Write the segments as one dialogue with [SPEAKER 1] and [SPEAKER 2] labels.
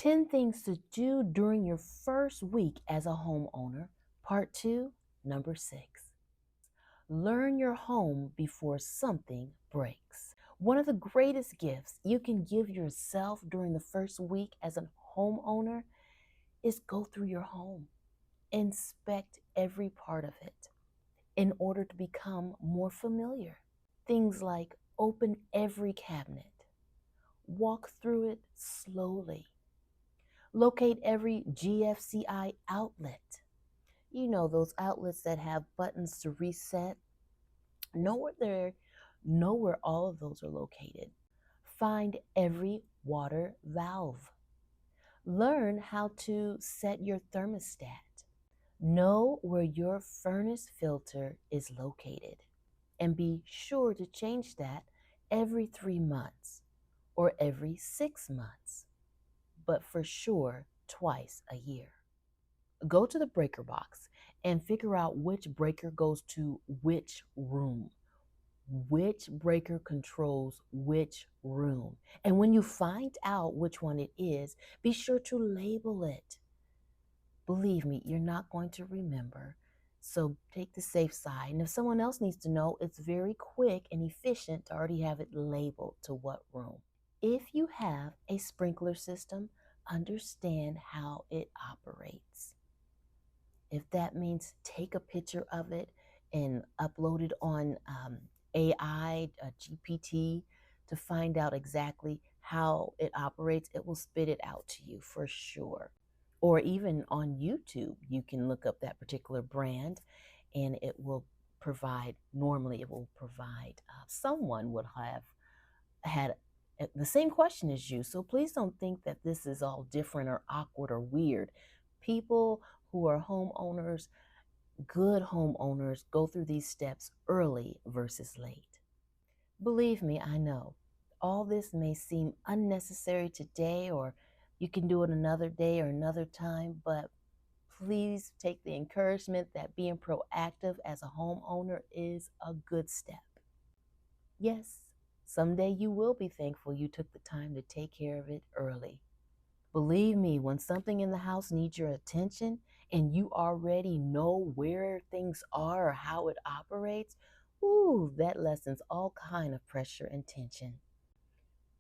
[SPEAKER 1] 10 things to do during your first week as a homeowner. Part 2, number 6. Learn your home before something breaks. One of the greatest gifts you can give yourself during the first week as a homeowner is go through your home. Inspect every part of it in order to become more familiar. Things like open every cabinet, walk through it slowly, locate every GFCI outlet. You know, those outlets that have buttons to reset. Know where all of those are located. Find every water valve. Learn how to set your thermostat. Know where your furnace filter is located. And be sure to change that every 3 months or every 6 months, but for sure twice a year. Go to the breaker box and figure out which breaker goes to which room. Which breaker controls which room. And when you find out which one it is, be sure to label it. Believe me, you're not going to remember. So take the safe side. And if someone else needs to know, it's very quick and efficient to already have it labeled to what room. If you have a sprinkler system, understand how it operates. If that means take a picture of it and upload it on AI, GPT, to find out exactly how it operates, it will spit it out to you for sure. Or even on YouTube, you can look up that particular brand and it will provide, normally it will provide, someone would have had the same question as you. So please don't think that this is all different or awkward or weird. People who are homeowners, good homeowners, go through these steps early versus late. Believe me, I know all this may seem unnecessary today, or you can do it another day or another time, but please take the encouragement that being proactive as a homeowner is a good step. Yes, someday you will be thankful you took the time to take care of it early. Believe me, when something in the house needs your attention and you already know where things are or how it operates, ooh, that lessens all kind of pressure and tension.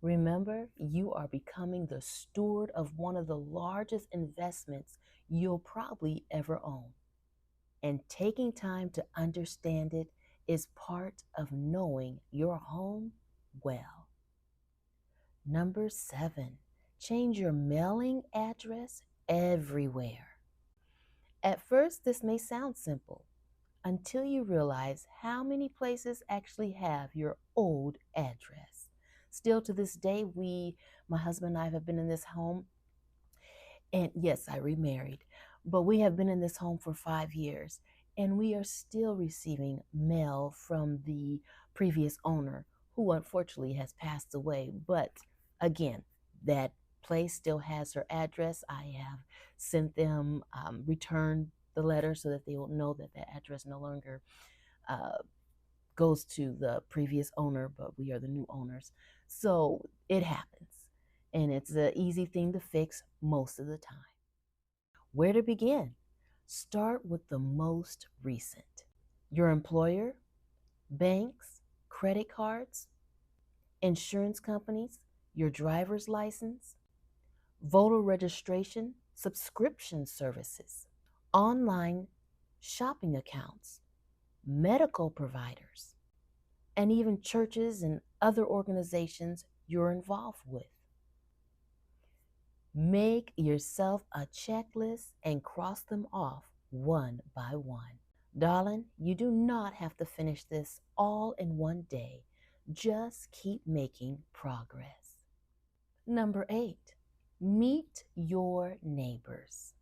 [SPEAKER 1] Remember, you are becoming the steward of one of the largest investments you'll probably ever own. And taking time to understand it is part of knowing your home well. Number 7, change your mailing address everywhere. At first, this may sound simple until you realize how many places actually have your old address. Still to this day, my husband and I have been in this home, and yes, I remarried, but we have been in this home for 5 years, and we are still receiving mail from the previous owner, who unfortunately has passed away. But again, that place still has her address. I have sent them, returned the letter so that they will know that that address no longer uh, goes to the previous owner, but we are the new owners. So it happens, and it's an easy thing to fix most of the time. Where to begin? Start with the most recent. Your employer, banks, credit cards, insurance companies, your driver's license, voter registration, subscription services, online shopping accounts, medical providers, and even churches and other organizations you're involved with. Make yourself a checklist and cross them off one by one. Darling, you do not have to finish this all in one day. Just keep making progress. Number 8, meet your neighbors.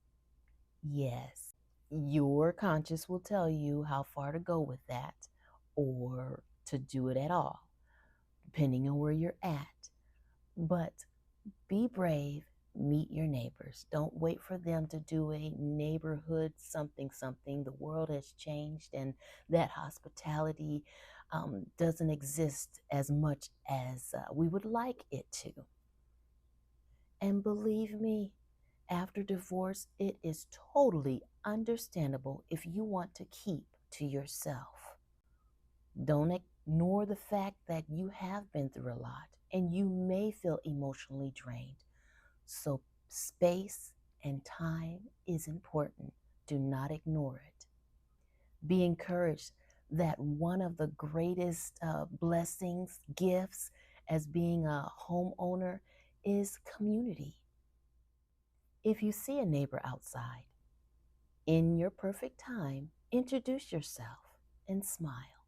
[SPEAKER 1] Yes, your conscience will tell you how far to go with that or to do it at all, depending on where you're at. But be brave, meet your neighbors. Don't wait for them to do a neighborhood something something. The world has changed, and that hospitality doesn't exist as much as we would like it to. And believe me, after divorce, it is totally understandable if you want to keep to yourself. Don't ignore the fact that you have been through a lot and you may feel emotionally drained. So, space and time is important. Do not ignore it. Be encouraged that one of the greatest blessings, gifts as being a homeowner is community. If you see a neighbor outside, in your perfect time, introduce yourself and smile.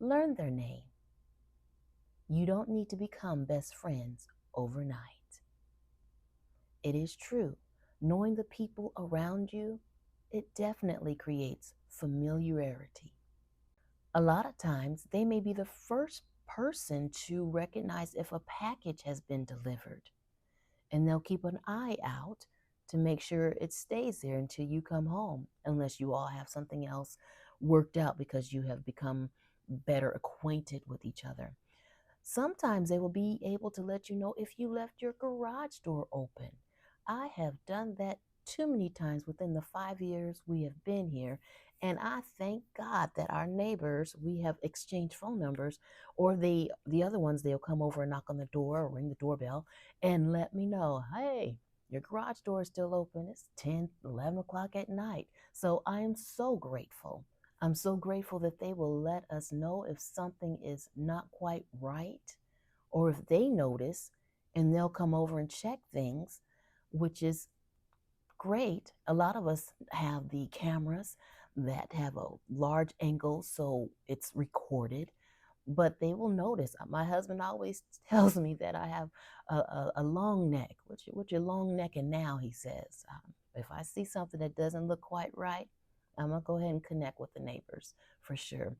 [SPEAKER 1] Learn their name. You don't need to become best friends overnight. It is true, knowing the people around you, it definitely creates familiarity. A lot of times, they may be the first person to recognize if a package has been delivered, and they'll keep an eye out to make sure it stays there until you come home, unless you all have something else worked out because you have become better acquainted with each other. Sometimes they will be able to let you know if you left your garage door open. I have done that too many times within the 5 years we have been here. And I thank God that our neighbors, we have exchanged phone numbers, or the other ones, they'll come over and knock on the door or ring the doorbell and let me know, hey, your garage door is still open. It's 10, 11 o'clock at night. So I am so grateful. I'm so grateful that they will let us know if something is not quite right, or if they notice, and they'll come over and check things, which is great. A lot of us have the cameras that have a large angle, so it's recorded, but they will notice. My husband always tells me that I have a long neck. What your long neck and now, he says. If I see something that doesn't look quite right, I'm going to go ahead and connect with the neighbors for sure.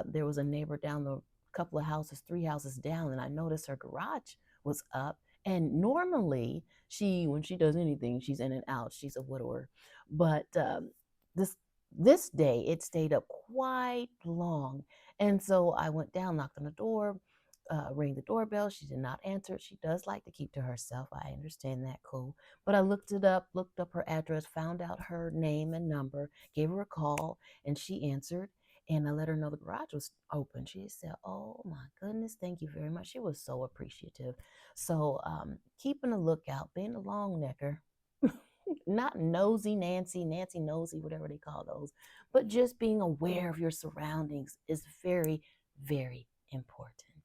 [SPEAKER 1] There was a neighbor down the couple of houses, 3 houses down, and I noticed her garage was up. And normally, when she does anything, she's in and out. She's a widower. But this this day, it stayed up quite long. And so I went down, knocked on the door, rang the doorbell. She did not answer. She does like to keep to herself. I understand that, cool. But I looked up her address, found out her name and number, gave her a call, and she answered. And I let her know the garage was open. She said, "Oh my goodness, thank you very much." She was so appreciative. So keeping a lookout, being a long necker, not nosy Nancy, Nancy nosy, whatever they call those, but just being aware of your surroundings is very, very important.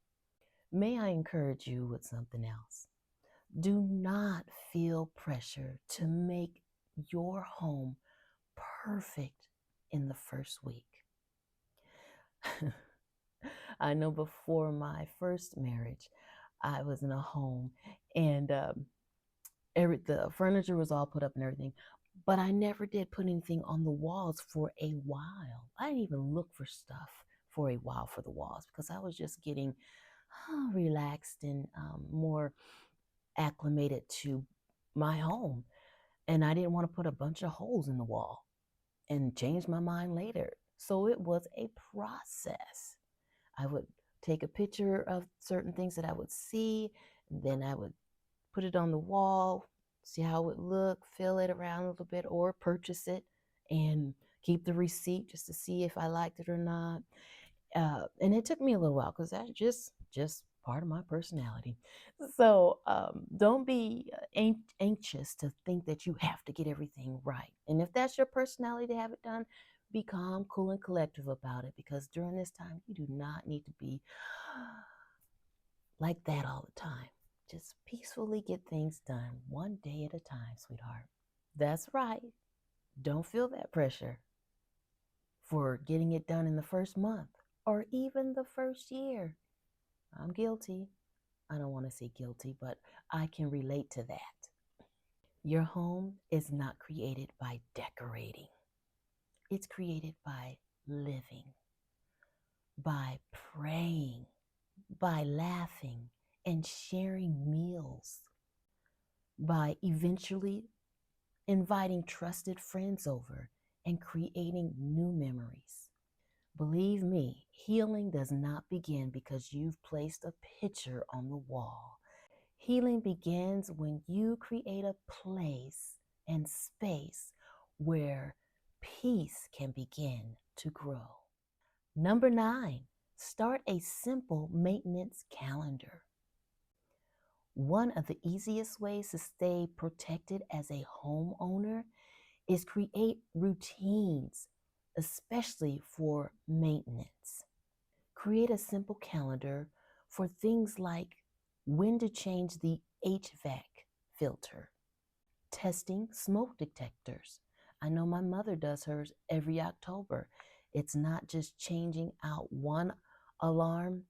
[SPEAKER 1] May I encourage you with something else? Do not feel pressure to make your home perfect in the first week. I know before my first marriage, I was in a home, and the furniture was all put up and everything, but I never did put anything on the walls for a while. I didn't even look for stuff for a while for the walls because I was just getting relaxed and more acclimated to my home. And I didn't want to put a bunch of holes in the wall and change my mind later. So it was a process. I would take a picture of certain things that I would see, and then I would put it on the wall, see how it would look, fill it around a little bit, or purchase it and keep the receipt just to see if I liked it or not. And it took me a little while because that's just part of my personality. So don't be anxious to think that you have to get everything right. And if that's your personality to have it done, be calm, cool, and collective about it, because during this time, you do not need to be like that all the time. Just peacefully get things done one day at a time, sweetheart. That's right. Don't feel that pressure for getting it done in the first month or even the first year. I'm guilty. I don't want to say guilty, but I can relate to that. Your home is not created by decorating. It's created by living, by praying, by laughing and sharing meals, by eventually inviting trusted friends over and creating new memories. Believe me, healing does not begin because you've placed a picture on the wall. Healing begins when you create a place and space where peace can begin to grow. Number 9, start a simple maintenance calendar. One of the easiest ways to stay protected as a homeowner is create routines, especially for maintenance. Create a simple calendar for things like when to change the HVAC filter, testing smoke detectors. I know my mother does hers every October. It's not just changing out one alarm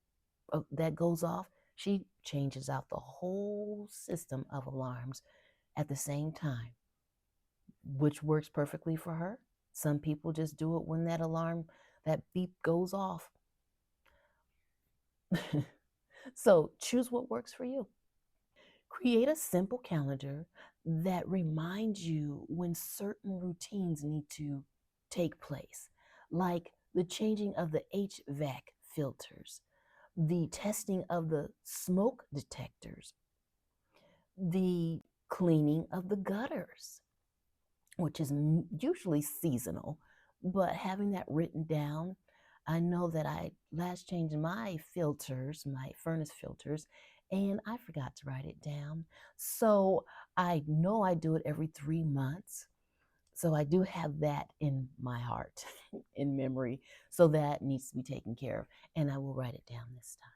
[SPEAKER 1] that goes off. She changes out the whole system of alarms at the same time, which works perfectly for her. Some people just do it when that alarm, that beep goes off. So choose what works for you. Create a simple calendar that reminds you when certain routines need to take place, like the changing of the HVAC filters, the testing of the smoke detectors, the cleaning of the gutters, which is usually seasonal, but having that written down, I know that I last changed my filters, my furnace filters, and I forgot to write it down. So I know I do it every 3 months. So I do have that in my heart, in memory. So that needs to be taken care of, and I will write it down this time.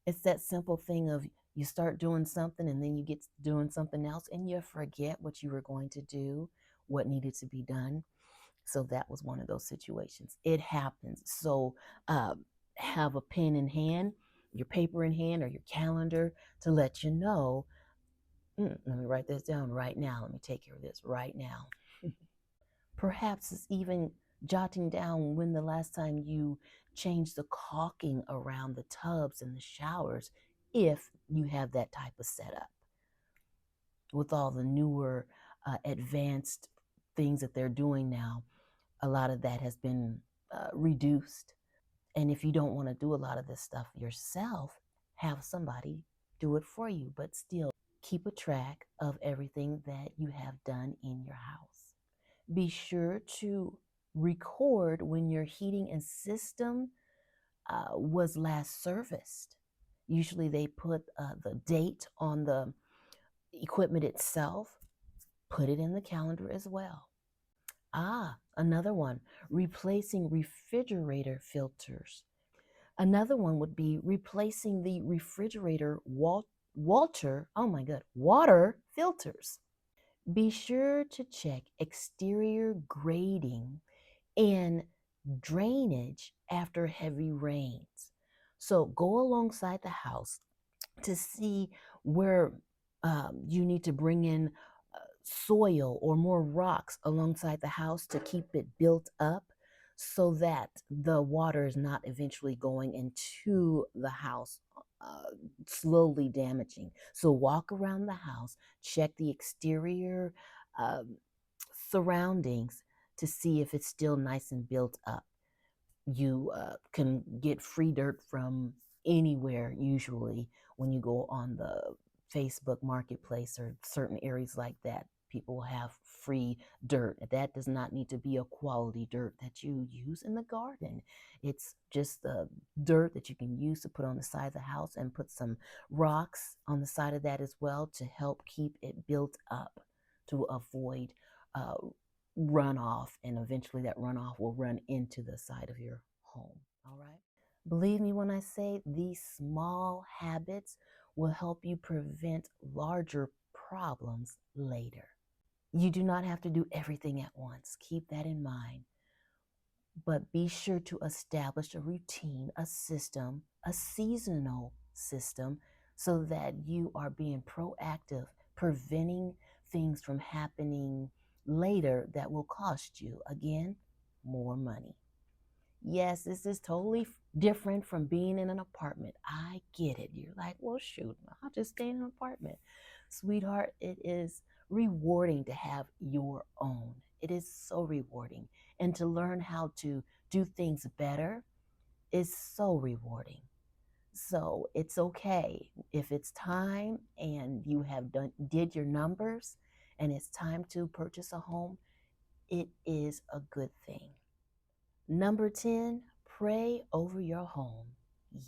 [SPEAKER 1] It's that simple thing of you start doing something and then you get doing something else and you forget what you were going to do, what needed to be done. So that was one of those situations. It happens. So uh, have a pen in hand, your paper in hand, or your calendar to let you know, let me write this down right now. Let me take care of this right now. Perhaps it's even jotting down when the last time you changed the caulking around the tubs and the showers, if you have that type of setup. With all the newer advanced things that they're doing now, a lot of that has been reduced. And if you don't want to do a lot of this stuff yourself, have somebody do it for you, but still keep a track of everything that you have done in your house. Be sure to record when your heating and system was last serviced. Usually they put the date on the equipment itself. Put it in the calendar as well. Another one, replacing refrigerator filters. Another one would be replacing the refrigerator water filters. Be sure to check exterior grading and drainage after heavy rains. So go alongside the house to see where you need to bring in soil or more rocks alongside the house to keep it built up so that the water is not eventually going into the house, slowly damaging. So walk around the house, check the exterior surroundings to see if it's still nice and built up. You can get free dirt from anywhere usually when you go on the Facebook marketplace or certain areas like that. People have free dirt. That does not need to be a quality dirt that you use in the garden. It's just the dirt that you can use to put on the side of the house, and put some rocks on the side of that as well to help keep it built up to avoid uh, runoff, and eventually that runoff will run into the side of your home. All right. Believe me when I say these small habits will help you prevent larger problems later. You do not have to do everything at once. Keep that in mind. But be sure to establish a routine, a system, a seasonal system, so that you are being proactive, preventing things from happening later that will cost you, again, more money. Yes, this is totally different from being in an apartment. I get it. You're like, well, shoot, I'll just stay in an apartment. Sweetheart, it is rewarding to have your own. It is so rewarding. And to learn how to do things better is so rewarding. So it's okay if it's time and you have did your numbers and it's time to purchase a home, it is a good thing. Number 10, pray over your home.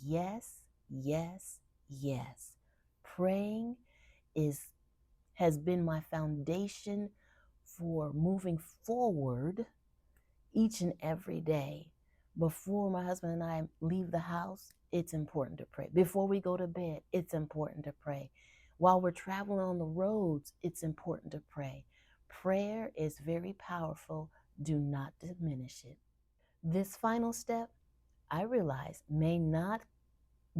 [SPEAKER 1] Yes, yes, yes. Praying is has been my foundation for moving forward each and every day. Before my husband and I leave the house, it's important to pray. Before we go to bed, it's important to pray. While we're traveling on the roads, it's important to pray. Prayer is very powerful. Do not diminish it. This final step, I realize, may not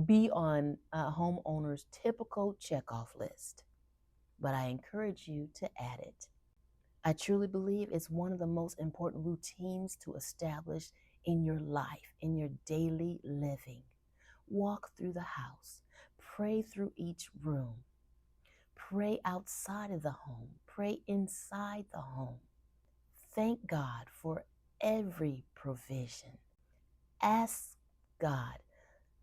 [SPEAKER 1] be on a homeowner's typical checkoff list, but I encourage you to add it. I truly believe it's one of the most important routines to establish in your life, in your daily living. Walk through the house, pray through each room, pray outside of the home, pray inside the home. Thank God for every provision. Ask God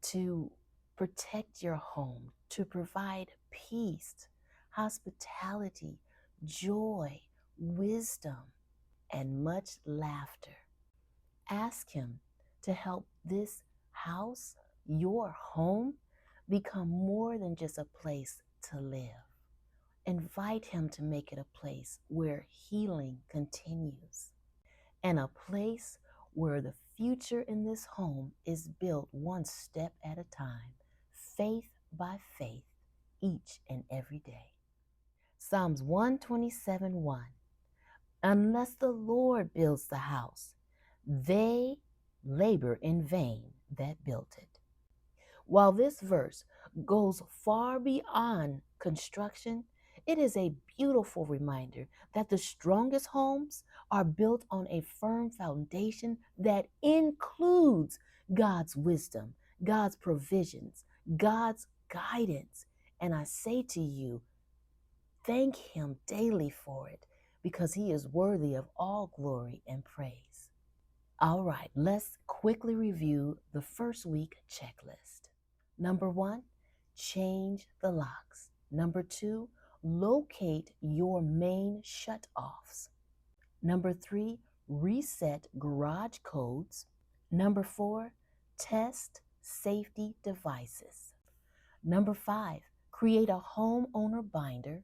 [SPEAKER 1] to protect your home, to provide peace, hospitality, joy, wisdom, and much laughter. Ask Him to help this house, your home, become more than just a place to live. Invite Him to make it a place where healing continues and a place where the future in this home is built one step at a time, faith by faith, each and every day. Psalms 127:1. Unless the Lord builds the house, they labor in vain that built it. While this verse goes far beyond construction, it is a beautiful reminder that the strongest homes are built on a firm foundation that includes God's wisdom, God's provisions, God's guidance. And I say to you, thank Him daily for it because He is worthy of all glory and praise. All right, let's quickly review the first week checklist. Number 1, change the locks. Number 2, locate your main shutoffs. Number 3, reset garage codes. Number 4, test safety devices. Number 5, create a homeowner binder.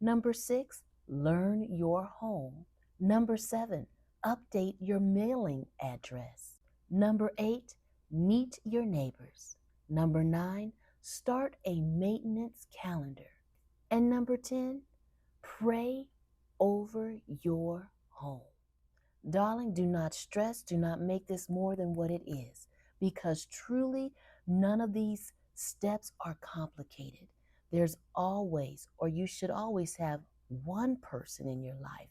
[SPEAKER 1] Number 6, learn your home. Number 7, update your mailing address. Number 8, meet your neighbors. Number 9, start a maintenance calendar. And number 10, pray over your home. Darling, do not stress, do not make this more than what it is, because truly none of these steps are complicated. There's always, or you should always have one person in your life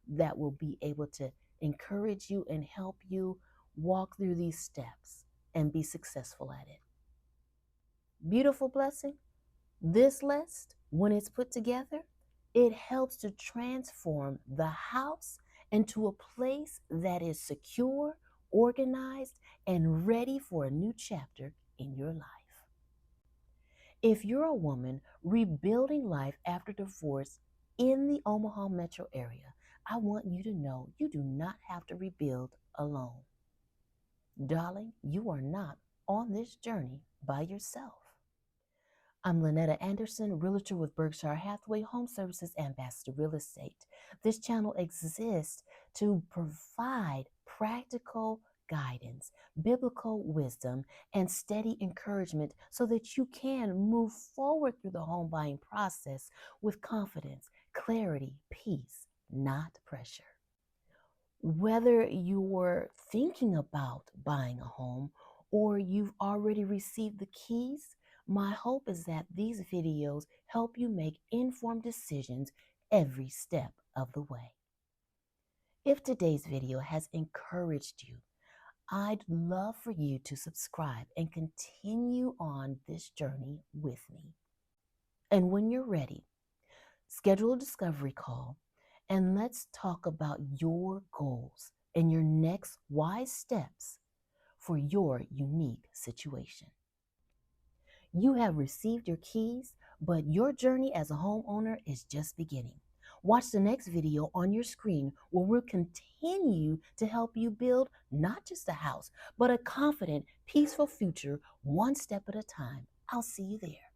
[SPEAKER 1] that will be able to encourage you and help you walk through these steps and be successful at it. Beautiful blessing. This list, when it's put together, it helps to transform the house into a place that is secure, organized, and ready for a new chapter in your life. If you're a woman rebuilding life after divorce in the Omaha metro area, I want you to know you do not have to rebuild alone. Darling, you are not on this journey by yourself. I'm Lynetta Anderson, realtor with Berkshire Hathaway Home Services Ambassador Real Estate. This channel exists to provide practical guidance, biblical wisdom, and steady encouragement so that you can move forward through the home buying process with confidence, clarity, peace, not pressure. Whether you're thinking about buying a home or you've already received the keys, my hope is that these videos help you make informed decisions every step of the way. If today's video has encouraged you, I'd love for you to subscribe and continue on this journey with me. And when you're ready, schedule a discovery call and let's talk about your goals and your next wise steps for your unique situation. You have received your keys, but your journey as a homeowner is just beginning. Watch the next video on your screen where we'll continue to help you build not just a house, but a confident, peaceful future one step at a time. I'll see you there.